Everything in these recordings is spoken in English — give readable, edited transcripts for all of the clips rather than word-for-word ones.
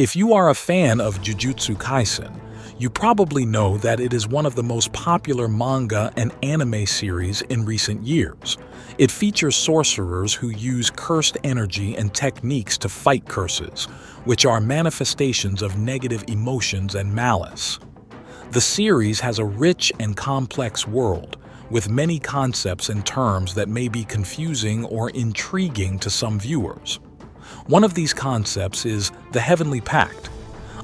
If you are a fan of Jujutsu Kaisen, you probably know that it is one of the most popular manga and anime series in recent years. It features sorcerers who use cursed energy and techniques to fight curses, which are manifestations of negative emotions and malice. The series has a rich and complex world, with many concepts and terms that may be confusing or intriguing to some viewers. One of these concepts is the Heavenly Pact,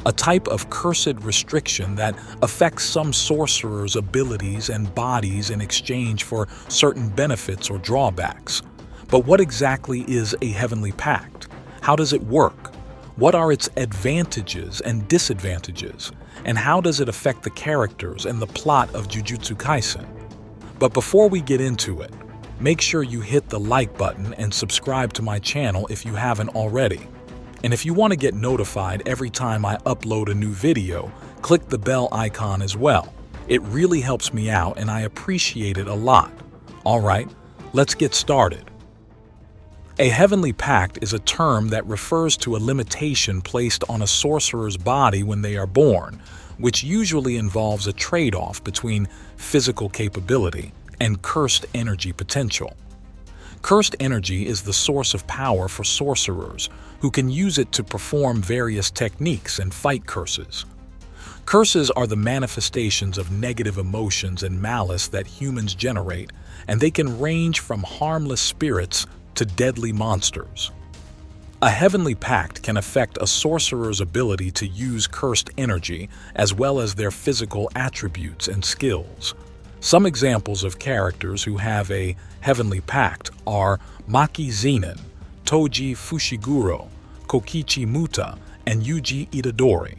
a type of cursed restriction that affects some sorcerers' abilities and bodies in exchange for certain benefits or drawbacks. But what exactly is a Heavenly Pact? How does it work? What are its advantages and disadvantages? And how does it affect the characters and the plot of Jujutsu Kaisen? But before we get into it, make sure you hit the like button and subscribe to my channel if you haven't already. And if you want to get notified every time I upload a new video, click the bell icon as well. It really helps me out and I appreciate it a lot. Alright, let's get started. A Heavenly Pact is a term that refers to a limitation placed on a sorcerer's body when they are born, which usually involves a trade-off between physical capability and cursed energy potential. Cursed energy is the source of power for sorcerers, who can use it to perform various techniques and fight curses. Curses are the manifestations of negative emotions and malice that humans generate, and they can range from harmless spirits to deadly monsters. A Heavenly Pact can affect a sorcerer's ability to use cursed energy as well as their physical attributes and skills. Some examples of characters who have a Heavenly Pact are Maki Zenin, Toji Fushiguro, Kokichi Muta, and Yuji Itadori.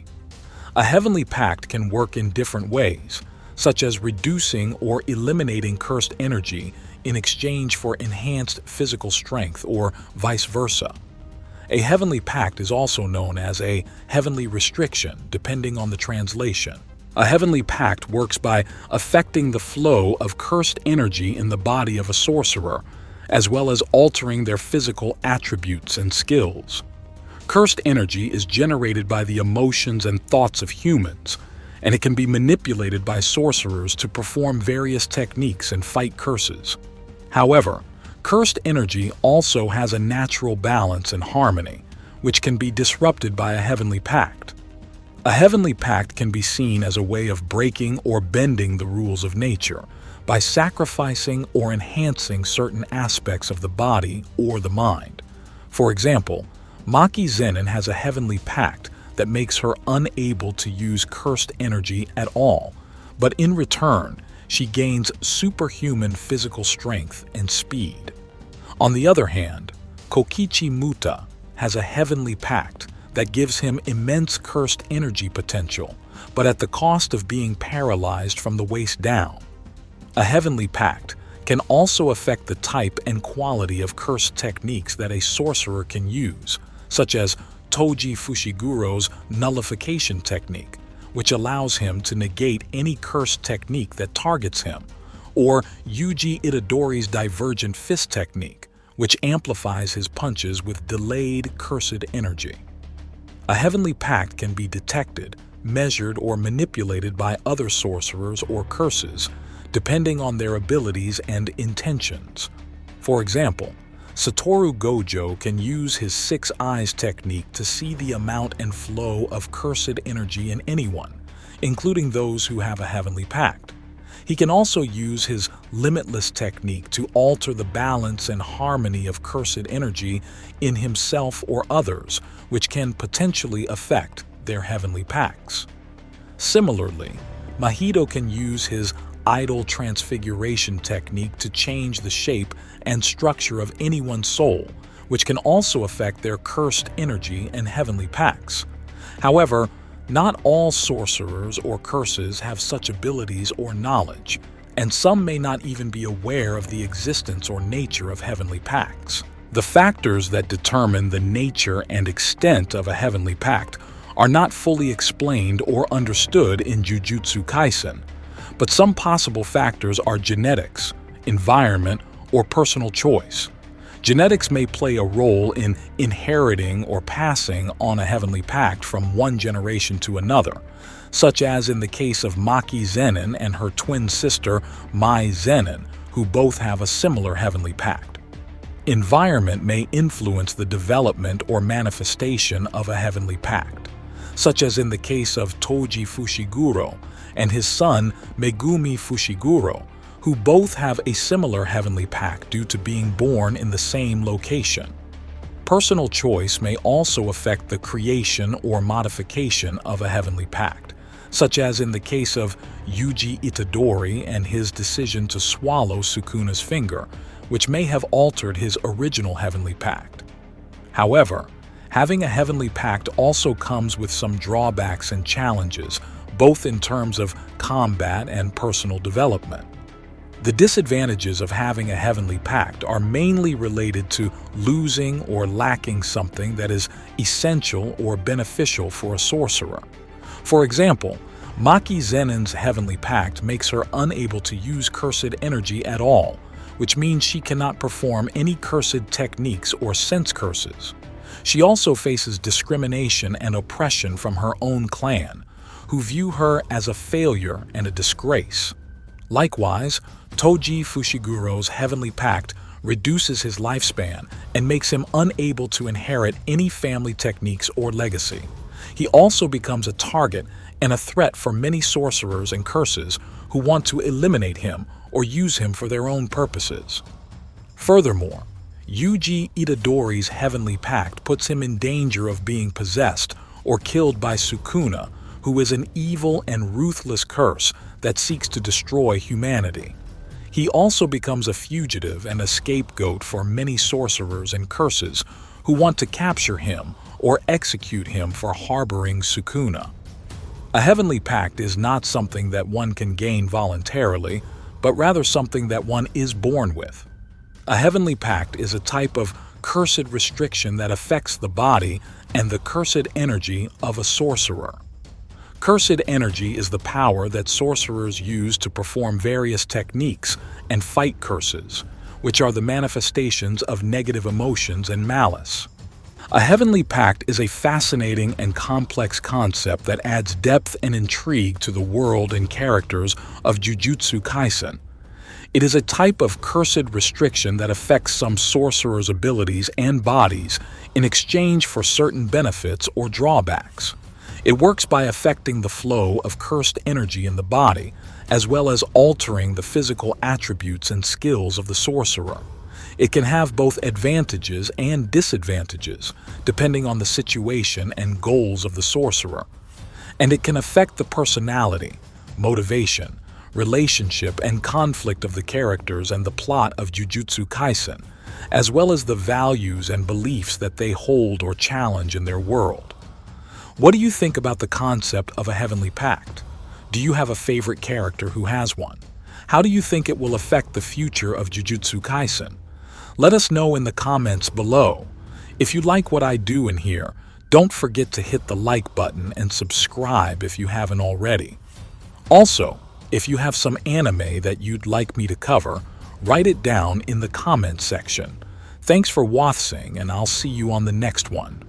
A Heavenly Pact can work in different ways, such as reducing or eliminating cursed energy in exchange for enhanced physical strength or vice versa. A Heavenly Pact is also known as a Heavenly Restriction, depending on the translation. A Heavenly Pact works by affecting the flow of cursed energy in the body of a sorcerer, as well as altering their physical attributes and skills. Cursed energy is generated by the emotions and thoughts of humans, and it can be manipulated by sorcerers to perform various techniques and fight curses. However, cursed energy also has a natural balance and harmony, which can be disrupted by a Heavenly Pact. A Heavenly Pact can be seen as a way of breaking or bending the rules of nature by sacrificing or enhancing certain aspects of the body or the mind. For example, Maki Zenin has a Heavenly Pact that makes her unable to use cursed energy at all, but in return, she gains superhuman physical strength and speed. On the other hand, Kokichi Muta has a Heavenly Pact that gives him immense cursed energy potential, but at the cost of being paralyzed from the waist down. A Heavenly Pact can also affect the type and quality of cursed techniques that a sorcerer can use, such as Toji Fushiguro's nullification technique, which allows him to negate any cursed technique that targets him, or Yuji Itadori's divergent fist technique, which amplifies his punches with delayed cursed energy. A Heavenly Pact can be detected, measured, or manipulated by other sorcerers or curses, depending on their abilities and intentions. For example, Satoru Gojo can use his 6 eyes technique to see the amount and flow of cursed energy in anyone, including those who have a Heavenly Pact. He can also use his limitless technique to alter the balance and harmony of cursed energy in himself or others, which can potentially affect their Heavenly Pacts. Similarly, Mahito can use his idol transfiguration technique to change the shape and structure of anyone's soul, which can also affect their cursed energy and Heavenly Pacts. However, not all sorcerers or curses have such abilities or knowledge, and some may not even be aware of the existence or nature of Heavenly Pacts. The factors that determine the nature and extent of a Heavenly Pact are not fully explained or understood in Jujutsu Kaisen, but some possible factors are genetics, environment, or personal choice. Genetics may play a role in inheriting or passing on a Heavenly Pact from one generation to another, such as in the case of Maki Zenin and her twin sister Mai Zenin, who both have a similar Heavenly Pact. Environment may influence the development or manifestation of a Heavenly Pact, such as in the case of Toji Fushiguro and his son Megumi Fushiguro, who both have a similar Heavenly Pact due to being born in the same location. Personal choice may also affect the creation or modification of a Heavenly Pact, such as in the case of Yuji Itadori and his decision to swallow Sukuna's finger, which may have altered his original Heavenly Pact. However, having a Heavenly Pact also comes with some drawbacks and challenges, both in terms of combat and personal development. The disadvantages of having a Heavenly Pact are mainly related to losing or lacking something that is essential or beneficial for a sorcerer. For example, Maki Zenin's Heavenly Pact makes her unable to use cursed energy at all, which means she cannot perform any cursed techniques or sense curses. She also faces discrimination and oppression from her own clan, who view her as a failure and a disgrace. Likewise, Toji Fushiguro's Heavenly Pact reduces his lifespan and makes him unable to inherit any family techniques or legacy. He also becomes a target and a threat for many sorcerers and curses who want to eliminate him or use him for their own purposes. Furthermore, Yuji Itadori's Heavenly Pact puts him in danger of being possessed or killed by Sukuna, who is an evil and ruthless curse that seeks to destroy humanity. He also becomes a fugitive and a scapegoat for many sorcerers and curses who want to capture him or execute him for harboring Sukuna. A Heavenly Pact is not something that one can gain voluntarily, but rather something that one is born with. A Heavenly Pact is a type of cursed restriction that affects the body and the cursed energy of a sorcerer. Cursed energy is the power that sorcerers use to perform various techniques and fight curses, which are the manifestations of negative emotions and malice. A Heavenly Pact is a fascinating and complex concept that adds depth and intrigue to the world and characters of Jujutsu Kaisen. It is a type of cursed restriction that affects some sorcerers' abilities and bodies in exchange for certain benefits or drawbacks. It works by affecting the flow of cursed energy in the body, as well as altering the physical attributes and skills of the sorcerer. It can have both advantages and disadvantages, depending on the situation and goals of the sorcerer. And it can affect the personality, motivation, relationship, and conflict of the characters and the plot of Jujutsu Kaisen, as well as the values and beliefs that they hold or challenge in their world. What do you think about the concept of a Heavenly Pact? Do you have a favorite character who has one? How do you think it will affect the future of Jujutsu Kaisen? Let us know in the comments below. If you like what I do in here, don't forget to hit the like button and subscribe if you haven't already. Also, if you have some anime that you'd like me to cover, write it down in the comments section. Thanks for watching, and I'll see you on the next one.